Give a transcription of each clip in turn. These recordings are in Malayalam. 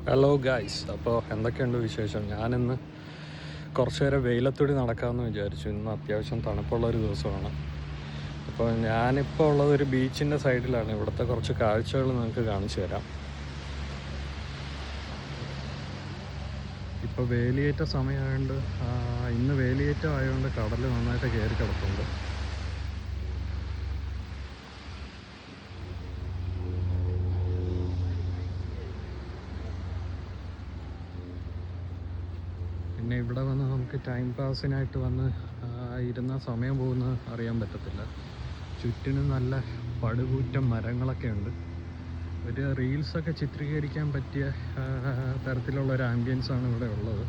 ഹലോ ഗായ്സ്, അപ്പോൾ എന്തൊക്കെയുണ്ട് വിശേഷം? ഞാനിന്ന് കുറച്ച് നേരം വെയിലത്തൂടി നടക്കാമെന്ന് വിചാരിച്ചു. ഇന്ന് അത്യാവശ്യം തണുപ്പുള്ളൊരു ദിവസമാണ്. അപ്പോൾ ഞാനിപ്പോൾ ഉള്ളത് ഒരു ബീച്ചിൻ്റെ സൈഡിലാണ്. ഇവിടുത്തെ കുറച്ച് കാഴ്ചകൾ നിങ്ങൾക്ക് കാണിച്ചു തരാം. ഇപ്പോൾ വേലിയേറ്റ സമയമായതുകൊണ്ട്, ഇന്ന് വേലിയേറ്റം ആയതുകൊണ്ട് കടൽ നന്നായിട്ട് കയറി കിടപ്പുണ്ട്. പിന്നെ ഇവിടെ വന്ന് നമുക്ക് ടൈം പാസിനായിട്ട് വന്ന് ഇരുന്ന സമയം പോകുന്നത് അറിയാൻ പറ്റത്തില്ല. ചുറ്റിനും നല്ല പടുകൂറ്റം മരങ്ങളൊക്കെ ഉണ്ട്. ഒരു റീൽസൊക്കെ ചിത്രീകരിക്കാൻ പറ്റിയ തരത്തിലുള്ള ഒരു ആംബിയൻസാണ് ഇവിടെ ഉള്ളത്.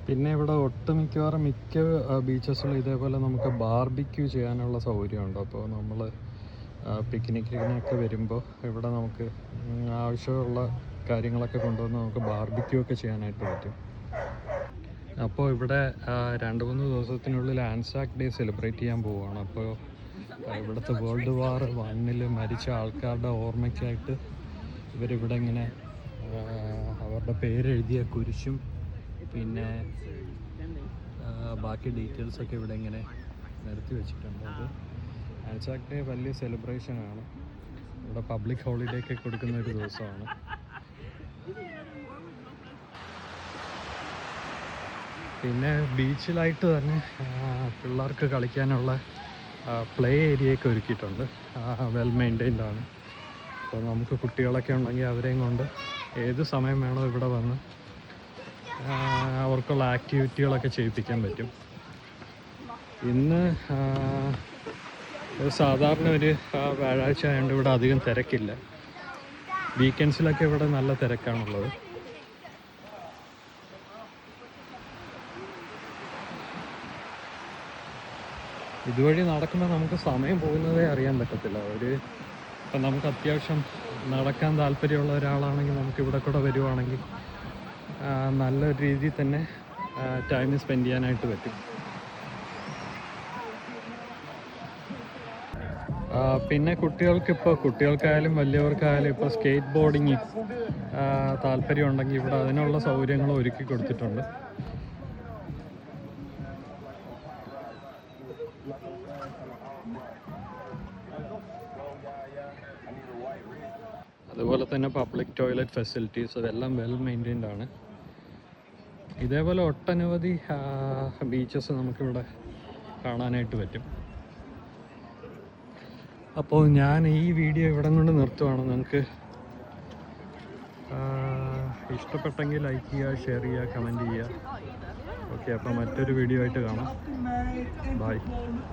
പിന്നെ ഇവിടെ ഒട്ടുമിക്കവാറും മിക്ക ബീച്ചസിലും ഇതേപോലെ നമുക്ക് ബാർബിക്യൂ ചെയ്യാനുള്ള സൗകര്യമുണ്ട്. അപ്പോൾ നമ്മൾ പിക്നിക്കിനൊക്കെ വരുമ്പോൾ ഇവിടെ നമുക്ക് ആവശ്യമുള്ള കാര്യങ്ങളൊക്കെ കൊണ്ടുവന്ന് നമുക്ക് ബാർബിക്യൂ ഒക്കെ ചെയ്യാനായിട്ട് പറ്റും. അപ്പോൾ ഇവിടെ 2-3 ദിവസത്തിനുള്ളിൽ ആൻസാക് ഡേ സെലിബ്രേറ്റ് ചെയ്യാൻ പോവുകയാണ്. അപ്പോൾ ഇവിടുത്തെ വേൾഡ് വാർ 1 മരിച്ച ആൾക്കാരുടെ ഓർമ്മയ്ക്കായിട്ട് ഇവരിവിടെ ഇങ്ങനെ അവരുടെ പേരെഴുതിയ കുരിശും പിന്നെ ബാക്കി ഡീറ്റെയിൽസൊക്കെ ഇവിടെ ഇങ്ങനെ നിരത്തി വെച്ചിട്ടുണ്ട്. അത് ആൻസാക് ഡേ വലിയ സെലിബ്രേഷനാണ്. ഇവിടെ പബ്ലിക് ഹോളിഡേ ഒക്കെ കൊടുക്കുന്ന ഒരു ദിവസമാണ്. പിന്നെ ബീച്ചിലായിട്ട് തന്നെ പിള്ളേർക്ക് കളിക്കാനുള്ള പ്ലേ ഏരിയയൊക്കെ ഒരുക്കിയിട്ടുണ്ട്. വെൽ മെയിൻറ്റൈൻഡ് ആണ്. അപ്പോൾ നമുക്ക് കുട്ടികളൊക്കെ ഉണ്ടെങ്കിൽ അവരെയും കൊണ്ട് ഏത് സമയം വേണോ ഇവിടെ വന്ന് അവർക്കുള്ള ആക്ടിവിറ്റികളൊക്കെ ചെയ്യിപ്പിക്കാൻ പറ്റും. ഇന്ന് സാധാരണ ഒരു വ്യാഴാഴ്ച ആയതുകൊണ്ട് ഇവിടെ അധികം തിരക്കില്ല. വീക്കെൻഡ്സിലൊക്കെ ഇവിടെ നല്ല തിരക്കാണുള്ളത്. ഇതുവഴി നടക്കുമ്പോൾ നമുക്ക് സമയം പോകുന്നതേ അറിയാൻ പറ്റത്തില്ല. ഇപ്പം നമുക്ക് അത്യാവശ്യം നടക്കാൻ താല്പര്യമുള്ള ഒരാളാണെങ്കിൽ നമുക്ക് ഇവിടെ കൂടെ വരുവാണെങ്കിൽ നല്ല രീതിയിൽ തന്നെ ടൈം സ്പെൻഡ് ചെയ്യാനായിട്ട് പറ്റും. പിന്നെ കുട്ടികൾക്കായാലും വലിയവർക്കായാലും ഇപ്പോൾ സ്കേറ്റ് ബോർഡിങ് താല്പര്യമുണ്ടെങ്കിൽ ഇവിടെ അതിനുള്ള സൗകര്യങ്ങൾ ഒരുക്കി കൊടുത്തിട്ടുണ്ട്. അതുപോലെ തന്നെ പബ്ലിക് ടോയ്ലറ്റ് ഫെസിലിറ്റീസ് അതെല്ലാം വെൽ മെയിൻറ്റൈൻഡ് ആണ്. ഇതേപോലെ ഒട്ടനവധി ബീച്ചസ് നമുക്കിവിടെ കാണാനായിട്ട് പറ്റും. അപ്പോൾ ഞാൻ ഈ വീഡിയോ ഇവിടെ കൊണ്ട് നിർത്തുവാണ്. നിങ്ങൾക്ക് ഇഷ്ടപ്പെട്ടെങ്കിൽ ലൈക്ക് ചെയ്യുക, ഷെയർ ചെയ്യുക, കമൻറ്റ് ചെയ്യുക. ഓക്കെ, അപ്പോൾ മറ്റൊരു വീഡിയോ ആയിട്ട് കാണാം. ബൈ.